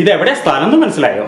ഇതെവിടെ സ്ഥലം എന്ന് മനസ്സിലായോ?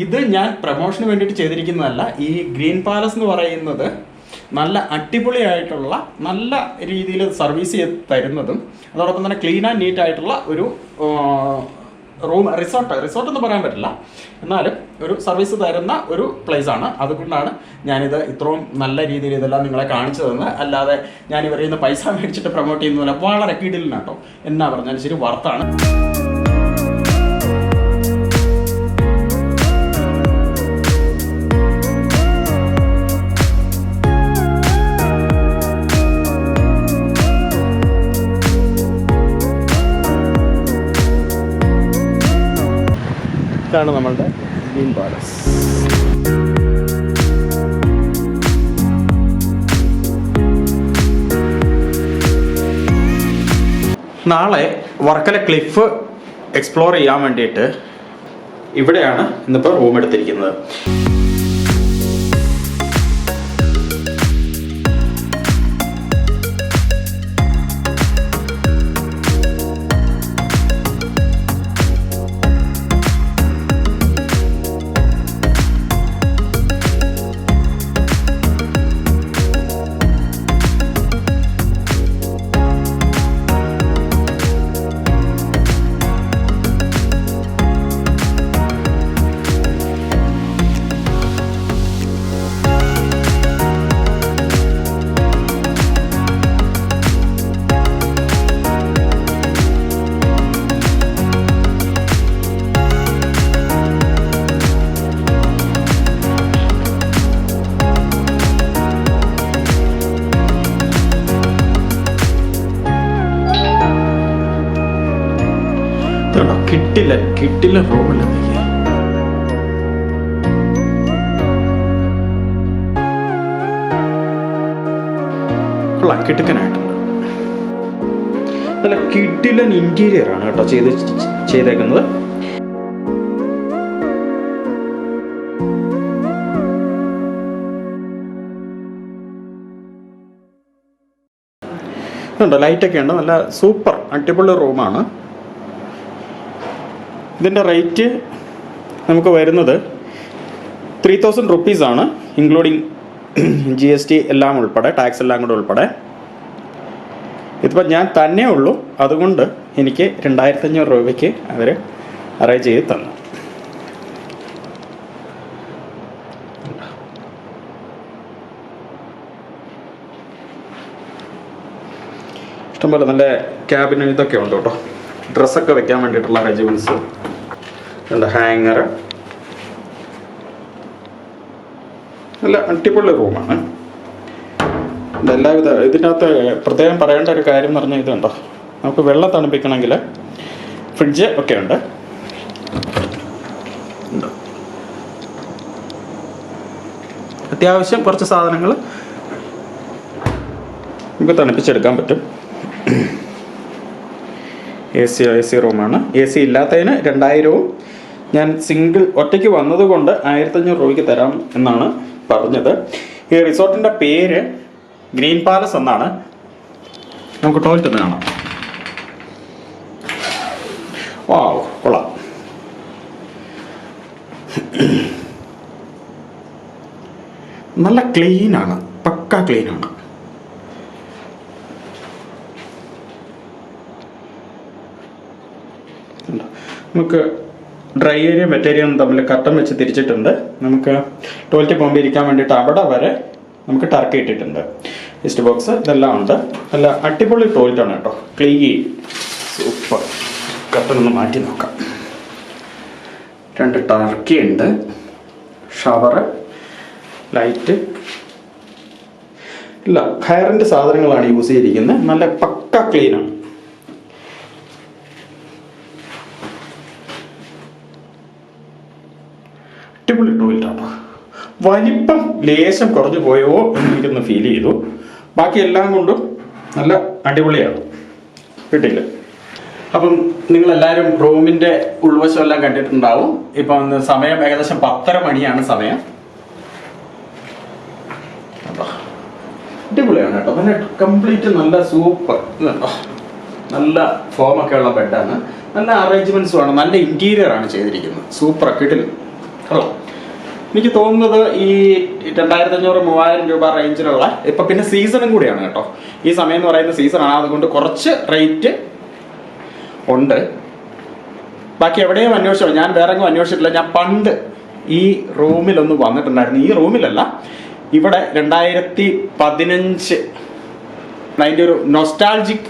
ഇത് ഞാൻ പ്രൊമോഷന് വേണ്ടിയിട്ട് ചെയ്തിരിക്കുന്നതല്ല. ഈ ഗ്രീൻ പാലസ് എന്ന് പറയുന്നത് നല്ല അടിപൊളിയായിട്ടുള്ള നല്ല രീതിയിൽ സർവീസ് ചെയ്ത് തരുന്നതും അതോടൊപ്പം തന്നെ ക്ലീൻ ആൻഡ് നീറ്റ് ആയിട്ടുള്ള ഒരു റിസോർട്ട് എന്ന് പറയാൻ പറ്റില്ല, എന്നാലും ഒരു സർവീസ് തരുന്ന ഒരു പ്ലേസാണ്. അതുകൊണ്ടാണ് ഞാനിത് ഇത്രയും നല്ല രീതിയിൽ ഇതെല്ലാം നിങ്ങളെ കാണിച്ചു തന്നത്. അല്ലാതെ ഞാൻ ഇവരിൽ നിന്ന് പൈസ മേടിച്ചിട്ട് പ്രൊമോട്ട് ചെയ്യുന്നതല്ല. വളരെ കിടിലനാണ് കേട്ടോ. എന്നാ പറഞ്ഞാലും ശരി, വർത്താണ്. ഇതാണ് നമ്മളുടെ ഗ്രീൻ പാലസ്. നാളെ വർക്കല ക്ലിഫ് എക്സ്പ്ലോർ ചെയ്യാൻ വേണ്ടിയിട്ട് ഇവിടെയാണ് ഇന്നിപ്പോൾ റൂം എടുത്തിരിക്കുന്നത്. കിട്ടില്ല റൂമല്ല കിട്ടുക്കനായിട്ടുണ്ട്. നല്ല കിട്ടിലൻ ഇന്റീരിയർ ആണ് കേട്ടോ ചെയ്തേക്കുന്നത്. ലൈറ്റൊക്കെ ഉണ്ട്. നല്ല സൂപ്പർ അടിപൊളി റൂമാണ്. ഇതിൻ്റെ റേറ്റ് നമുക്ക് വരുന്നത് 3000 റുപ്പീസാണ്, ഇൻക്ലൂഡിങ് GST എല്ലാം ഉൾപ്പെടെ, ടാക്സ് എല്ലാം കൂടെ ഉൾപ്പെടെ. ഇതിപ്പോൾ ഞാൻ തന്നെ ഉള്ളൂ, അതുകൊണ്ട് എനിക്ക് 2500 രൂപയ്ക്ക് അവർ അറേഞ്ച് ചെയ്ത് തന്നു. ഇഷ്ടംപോലെ നല്ല ക്യാബിന് ഇതൊക്കെ ഉണ്ട് കേട്ടോ. ഡ്രസ്സൊക്കെ വെക്കാൻ വേണ്ടിയിട്ടുള്ള അറേഞ്ച്മെൻറ്റ്സ് ഉണ്ട്. ഹാങ്ങർ. നല്ല അടിപൊളി റൂമാണ്. എല്ലാവിധ ഇതിനകത്ത് പ്രത്യേകം പറയേണ്ട ഒരു കാര്യം എന്ന് പറഞ്ഞാൽ ഇതുണ്ടോ, നമുക്ക് വെള്ളം തണുപ്പിക്കണമെങ്കിൽ ഫ്രിഡ്ജ് ഒക്കെ ഉണ്ട്. അത്യാവശ്യം കുറച്ച് സാധനങ്ങൾ നമുക്ക് തണുപ്പിച്ചെടുക്കാൻ പറ്റും. എ സി റൂമാണ്. എ സി ഇല്ലാത്തതിന് 2000-ഉം ഞാൻ സിംഗിൾ ഒറ്റയ്ക്ക് വന്നതുകൊണ്ട് 1500 രൂപയ്ക്ക് തരാം എന്നാണ് പറഞ്ഞത്. ഈ റിസോർട്ടിൻ്റെ പേര് ഗ്രീൻ പാലസ് എന്നാണ്. നമുക്ക് ടോയ്ലറ്റ് ഒന്ന് കാണാം. വാവ്, കൊള്ളാം. നല്ല ക്ലീനാണ്, പക്ക ക്ലീനാണ്. നമുക്ക് ഡ്രൈ ഏരിയ വെറ്റ് ഏരിയയും തമ്മിൽ കർട്ടൻ വെച്ച് തിരിച്ചിട്ടുണ്ട്. നമുക്ക് ടോയ്ലറ്റിൽ പോകുമ്പോൾ ഇരിക്കാൻ വേണ്ടിയിട്ട് അവിടെ വരെ നമുക്ക് ടർക്കി ഇട്ടിട്ടുണ്ട്. വേസ്റ്റ് ബോക്സ് ഇതെല്ലാം ഉണ്ട്. നല്ല അടിപൊളി ടോയ്ലറ്റാണ് കേട്ടോ. Clean, super. കർട്ടൻ ഒന്ന് മാറ്റി നോക്കാം. 2 ടർക്കി ഉണ്ട്. ഷവർ, ലൈറ്റ്, ഇല്ല ഹയറിൻ്റെ സാധനങ്ങളാണ് യൂസ് ചെയ്തിരിക്കുന്നത്. നല്ല പക്ക ക്ലീനാണ്. അടിപൊളി ടോയ്ലറ്റാണ്. വലിപ്പം ലേശം കുറഞ്ഞു പോയോ എന്ന് എനിക്കൊന്ന് ഫീൽ ചെയ്തു. ബാക്കി എല്ലാം കൊണ്ടും നല്ല അടിപൊളിയാണ് വീട്ടിൽ. അപ്പം നിങ്ങളെല്ലാവരും റൂമിൻ്റെ ഉൾവശം എല്ലാം കണ്ടിട്ടുണ്ടാവും. ഇപ്പം സമയം ഏകദേശം 10:30 മണിയാണ് സമയം. അടിപൊളിയാണ് കേട്ടോ. പിന്നെ കംപ്ലീറ്റ് നല്ല സൂപ്പർ, നല്ല ഫോമൊക്കെ ഉള്ള ബെഡാണ്. നല്ല അറേഞ്ച്മെന്റ്സും ആണ്. നല്ല ഇന്റീരിയർ ആണ് ചെയ്തിരിക്കുന്നത്. സൂപ്പർ കിട്ടില്ല. ഹലോ, എനിക്ക് തോന്നുന്നത് ഈ 2500-3000 രൂപ റേഞ്ചിലുള്ള, ഇപ്പം പിന്നെ സീസണും കൂടിയാണ് കേട്ടോ. ഈ സമയം എന്ന് പറയുന്ന സീസണാണ്. അതുകൊണ്ട് കുറച്ച് റേറ്റ് ഉണ്ട്. ബാക്കി എവിടെയും അന്വേഷിച്ചോ, ഞാൻ വേറെ എങ്ങും അന്വേഷിച്ചിട്ടില്ല. ഞാൻ പണ്ട് ഈ റൂമിലൊന്ന് വന്നിട്ടുണ്ടായിരുന്നു. ഈ റൂമിലല്ല, ഇവിടെ 2015 അതിൻ്റെ ഒരു നൊസ്റ്റാൾജിക്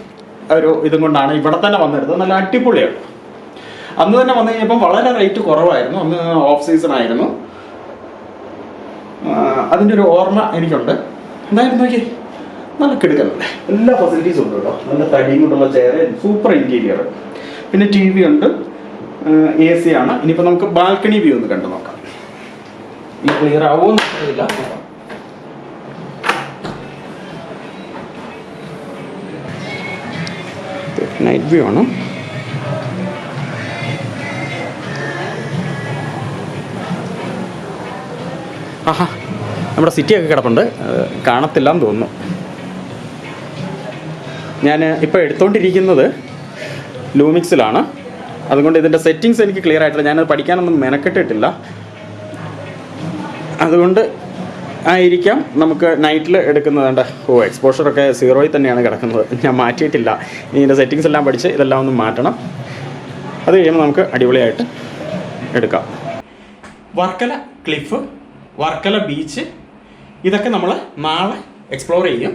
ഒരു ഇതും കൊണ്ടാണ് ഇവിടെ തന്നെ വന്നെടുത്തത്. നല്ല അടിപൊളിയാണ്. അന്ന് തന്നെ വന്നു കഴിഞ്ഞപ്പം വളരെ റേറ്റ് കുറവായിരുന്നു. അന്ന് ഓഫ് സീസൺ ആയിരുന്നു. അതിൻ്റെ ഒരു ഓർമ്മ എനിക്കുണ്ട്. എന്തായാലും നോക്കി, നല്ല കിടുക്കല്ലേ. എല്ലാ ഫെസിലിറ്റീസും ഉണ്ട് കേട്ടോ. നല്ല തടിയും കൊണ്ടുള്ള ചെയർ, സൂപ്പർ ഇൻറ്റീരിയർ. പിന്നെ TV ഉണ്ട്, AC ആണ്. ഇനിയിപ്പോൾ നമുക്ക് ബാൽക്കണി വ്യൂ ഒന്ന് കണ്ടു നോക്കാം. ഈ ക്ലിയർ ആവുമെന്ന് അറിയില്ല. നൈറ്റ് വ്യൂ ആണ്. ആഹാ, നമ്മുടെ സിറ്റിയൊക്കെ കിടപ്പുണ്ട്. കാണത്തില്ലെന്ന് തോന്നുന്നു. ഞാൻ ഇപ്പോൾ എടുത്തുകൊണ്ടിരിക്കുന്നത് ലൂമിക്സിലാണ്. അതുകൊണ്ട് ഇതിൻ്റെ സെറ്റിങ്സ് എനിക്ക് ക്ലിയർ ആയിട്ടില്ല. ഞാനത് പഠിക്കാനൊന്നും മെനക്കെട്ടിട്ടില്ല. അതുകൊണ്ട് ആയിരിക്കാം നമുക്ക് നൈറ്റിൽ എടുക്കുന്നത്. എക്സ്പോഷറൊക്കെ 0-ൽ തന്നെയാണ് കിടക്കുന്നത്. ഞാൻ മാറ്റിയിട്ടില്ല. ഇനി ഇതിൻ്റെ സെറ്റിങ്സ് എല്ലാം പഠിച്ച് ഇതെല്ലാം ഒന്ന് മാറ്റണം. അത് കഴിയുമ്പോൾ നമുക്ക് അടിപൊളിയായിട്ട് എടുക്കാം. വർക്കല ക്ലിഫ്, വർക്കല ബീച്ച്, ഇതൊക്കെ നമ്മൾ നാളെ എക്സ്പ്ലോർ ചെയ്യും.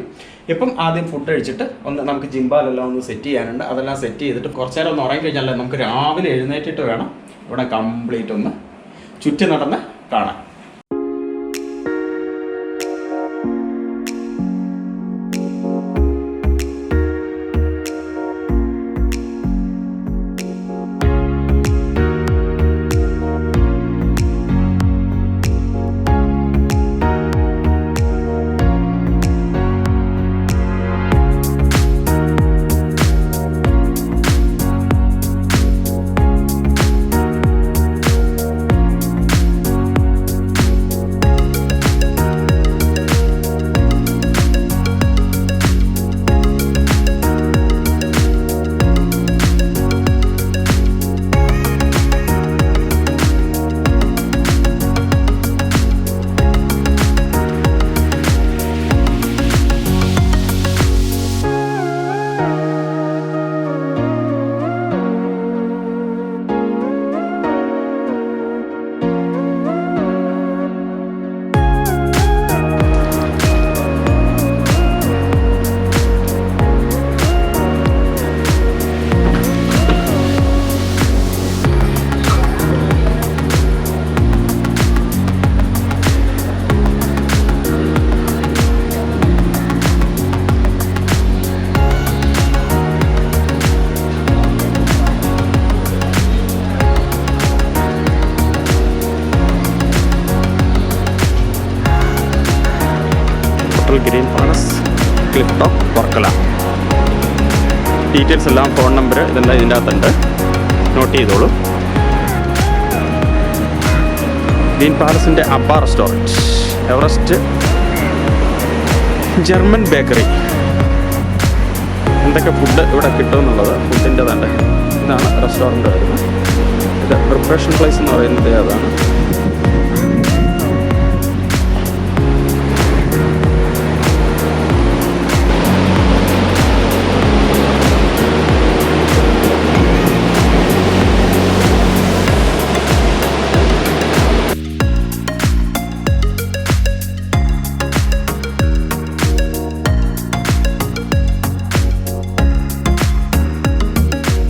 ഇപ്പം ആദ്യം ഫുഡ് കഴിച്ചിട്ട് ഒന്ന് നമുക്ക് ജിംബാലെല്ലാം ഒന്ന് സെറ്റ് ചെയ്യാനുണ്ട്. അതെല്ലാം സെറ്റ് ചെയ്തിട്ട് കുറച്ച് നേരം ഒന്ന് ഉറങ്ങി കഴിഞ്ഞാൽ നമുക്ക് രാവിലെ എഴുന്നേറ്റിട്ട് വേണം ഇവിടെ കംപ്ലീറ്റ് ഒന്ന് ചുറ്റി നടന്ന് കാണാൻ. Green Palas. Cliff top Varkala. Details എല്ലാം, ഫോൺ നമ്പർ ഇതെല്ലാം ഇതിൻ്റെ അകത്തുണ്ട്, നോട്ട് ചെയ്തോളൂ. ഗ്രീൻ പാലസിൻ്റെ Abba restaurant, Everest German bakery. എന്തൊക്കെ ഫുഡ് ഇവിടെ കിട്ടുമെന്നുള്ളത് ഫുഡിൻ്റെ തന്നെ. ഇതാണ് റെസ്റ്റോറൻറ്റ് വരുന്നത്. ഇത് പ്രിപ്പറേഷൻ പ്ലേസ് എന്ന് പറയുന്നത് അതാണ്.